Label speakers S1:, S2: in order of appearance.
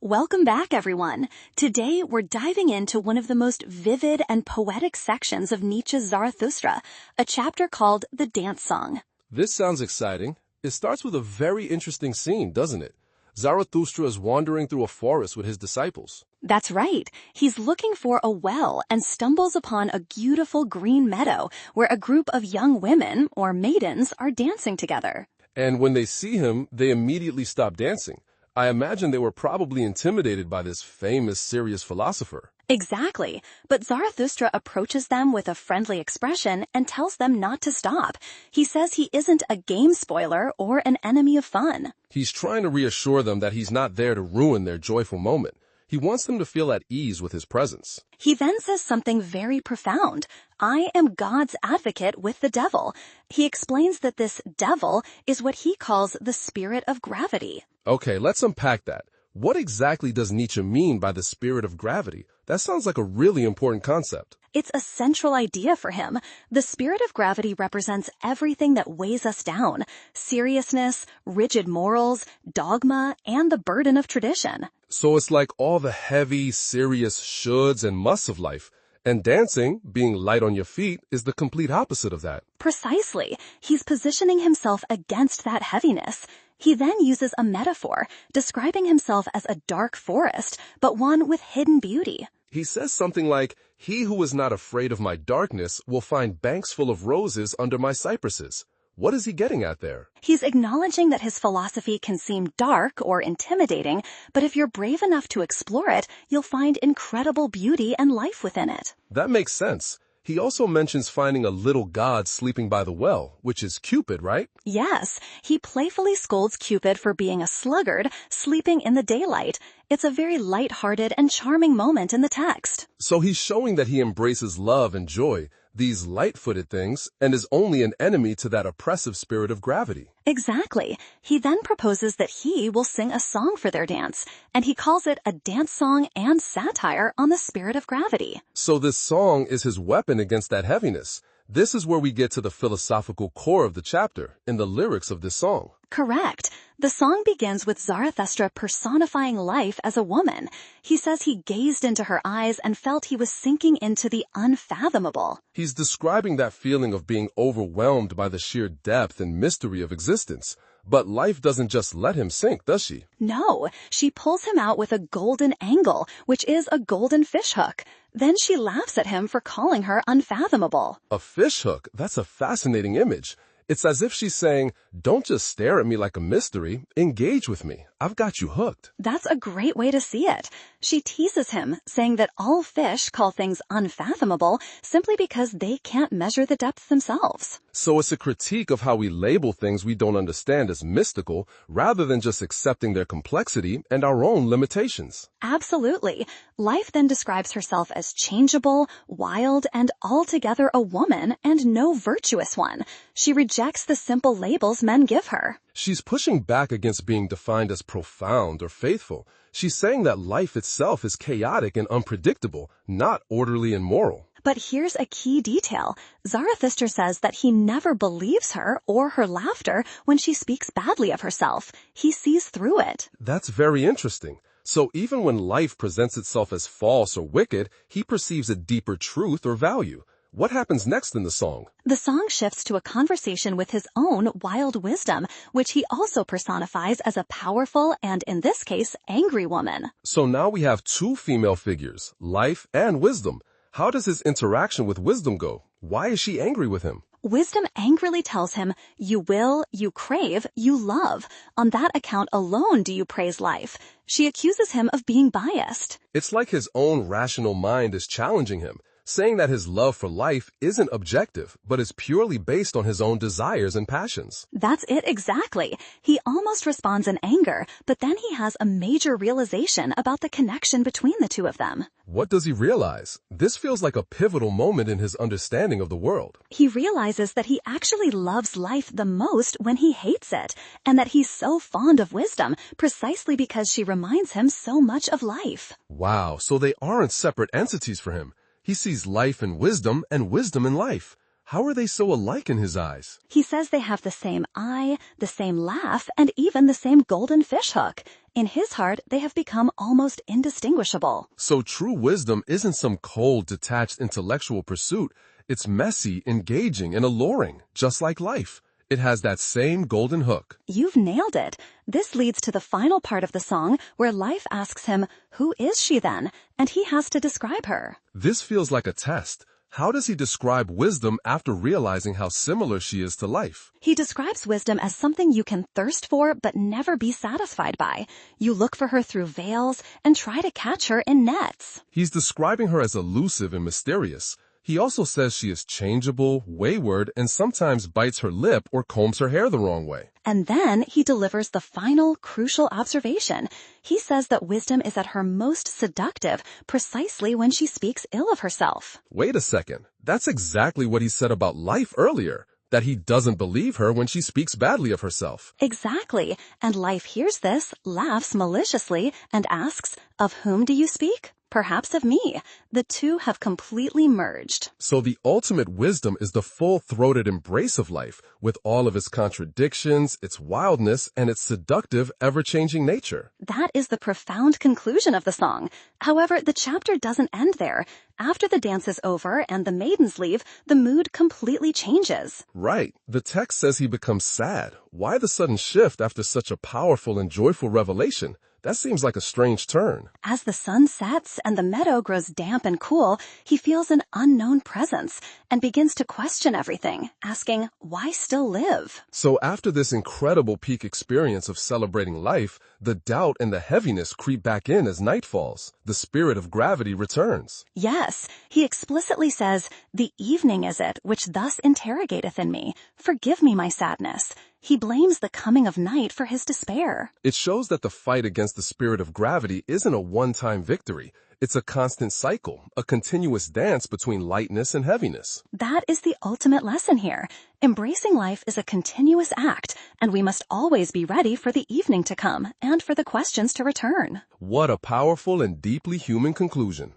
S1: Welcome back, everyone. Today, we're diving into one of the most vivid and poetic sections of Nietzsche's Zarathustra, a chapter called The Dance Song.
S2: This sounds exciting. It starts with a very interesting scene, doesn't it? Zarathustra is wandering through a forest with his disciples.
S1: That's right. He's looking for a well and stumbles upon a beautiful green meadow where a group of young women, or maidens, are dancing together.
S2: And when they see him, they immediately stop dancing. I imagine they were probably intimidated by this famous, serious philosopher.
S1: Exactly. But Zarathustra approaches them with a friendly expression and tells them not to stop. He says he isn't a game spoiler or an enemy of fun.
S2: He's trying to reassure them that he's not there to ruin their joyful moment. He wants them to feel at ease with his presence.
S1: He then says something very profound. I am God's advocate with the devil. He explains that this devil is what he calls the spirit of gravity.
S2: Okay, let's unpack that. What exactly does Nietzsche mean by the spirit of gravity? That sounds like a really important concept.
S1: It's a central idea for him. The spirit of gravity represents everything that weighs us down: seriousness, rigid morals, dogma, and the burden of tradition.
S2: So it's like all the heavy, serious shoulds and musts of life. And dancing, being light on your feet, is the complete opposite of that.
S1: Precisely. He's positioning himself against that heaviness. He then uses a metaphor, describing himself as a dark forest, but one with hidden beauty.
S2: He says something like, "He who is not afraid of my darkness will find banks full of roses under my cypresses." What is he getting at there?
S1: He's acknowledging that his philosophy can seem dark or intimidating, but if you're brave enough to explore it, you'll find incredible beauty and life within it.
S2: That makes sense. He also mentions finding a little god sleeping by the well, which is Cupid, right?
S1: Yes, he playfully scolds Cupid for being a sluggard, sleeping in the daylight. It's a very light-hearted and charming moment in the text.
S2: So he's showing that he embraces love and joy, these light-footed things, and is only an enemy to that oppressive spirit of gravity.
S1: Exactly. He then proposes that he will sing a song for their dance, and he calls it a dance song and satire on the spirit of gravity.
S2: So this song is his weapon against that heaviness. This is where we get to the philosophical core of the chapter, in the lyrics of this song.
S1: Correct. The song begins with Zarathustra personifying life as a woman. He says he gazed into her eyes and felt he was sinking into the unfathomable.
S2: He's describing that feeling of being overwhelmed by the sheer depth and mystery of existence. But life doesn't just let him sink, does she?
S1: No, she pulls him out with a golden angle, which is a golden fishhook. Then she laughs at him for calling her unfathomable.
S2: A fishhook? That's a fascinating image. It's as if she's saying, don't just stare at me like a mystery, engage with me. I've got you hooked.
S1: That's a great way to see it. She teases him, saying that all fish call things unfathomable simply because they can't measure the depth themselves.
S2: So it's a critique of how we label things we don't understand as mystical, rather than just accepting their complexity and our own limitations.
S1: Absolutely. Life then describes herself as changeable, wild, and altogether a woman, and no virtuous one. She rejects the simple labels men give her.
S2: She's pushing back against being defined as profound or faithful. She's saying that life itself is chaotic and unpredictable, not orderly and moral.
S1: But here's a key detail. Zarathustra says that he never believes her or her laughter when she speaks badly of herself. He sees through it.
S2: That's very interesting. So even when life presents itself as false or wicked, he perceives a deeper truth or value. What happens next in the song?
S1: The song shifts to a conversation with his own wild wisdom, which he also personifies as a powerful and, in this case, angry woman.
S2: So now we have two female figures, life and wisdom. How does his interaction with wisdom go? Why is she angry with him?
S1: Wisdom angrily tells him, you will, you crave, you love. On that account alone do you praise life. She accuses him of being biased.
S2: It's like his own rational mind is challenging him, saying that his love for life isn't objective, but is purely based on his own desires and passions.
S1: That's it exactly. He almost responds in anger, but then he has a major realization about the connection between the two of them.
S2: What does he realize? This feels like a pivotal moment in his understanding of the world.
S1: He realizes that he actually loves life the most when he hates it, and that he's so fond of wisdom precisely because she reminds him so much of life.
S2: Wow, so they aren't separate entities for him. He sees life in wisdom and wisdom in life. How are they so alike in his eyes?
S1: He says they have the same eye, the same laugh, and even the same golden fishhook. In his heart, they have become almost indistinguishable.
S2: So true wisdom isn't some cold, detached intellectual pursuit. It's messy, engaging, and alluring, just like life. It has that same golden hook.
S1: You've nailed it. This leads to the final part of the song where life asks him, who is she then? And he has to describe her.
S2: This feels like a test. How does he describe wisdom after realizing how similar she is to life?
S1: He describes wisdom as something you can thirst for but never be satisfied by. You look for her through veils and try to catch her in nets.
S2: He's describing her as elusive and mysterious. He also says she is changeable, wayward, and sometimes bites her lip or combs her hair the wrong way.
S1: And then he delivers the final, crucial observation. He says that wisdom is at her most seductive precisely when she speaks ill of herself.
S2: Wait a second. That's exactly what he said about life earlier, that he doesn't believe her when she speaks badly of herself.
S1: Exactly. And life hears this, laughs maliciously, and asks, of whom do you speak? Perhaps of me. The two have completely merged.
S2: So the ultimate wisdom is the full-throated embrace of life, with all of its contradictions, its wildness, and its seductive, ever-changing nature.
S1: That is the profound conclusion of the song. However, the chapter doesn't end there. After the dance is over and the maidens leave, the mood completely changes.
S2: Right. The text says he becomes sad. Why the sudden shift after such a powerful and joyful revelation? That seems like a strange turn.
S1: As the sun sets and the meadow grows damp and cool, he feels an unknown presence and begins to question everything, asking, why still live?
S2: So after this incredible peak experience of celebrating life, the doubt and the heaviness creep back in as night falls. The spirit of gravity returns.
S1: Yes, he explicitly says, the evening is it which thus interrogateth in me. Forgive me my sadness. He blames the coming of night for his despair.
S2: It shows that the fight against the spirit of gravity isn't a one-time victory. It's a constant cycle, a continuous dance between lightness and heaviness.
S1: That is the ultimate lesson here. Embracing life is a continuous act, and we must always be ready for the evening to come and for the questions to return.
S2: What a powerful and deeply human conclusion.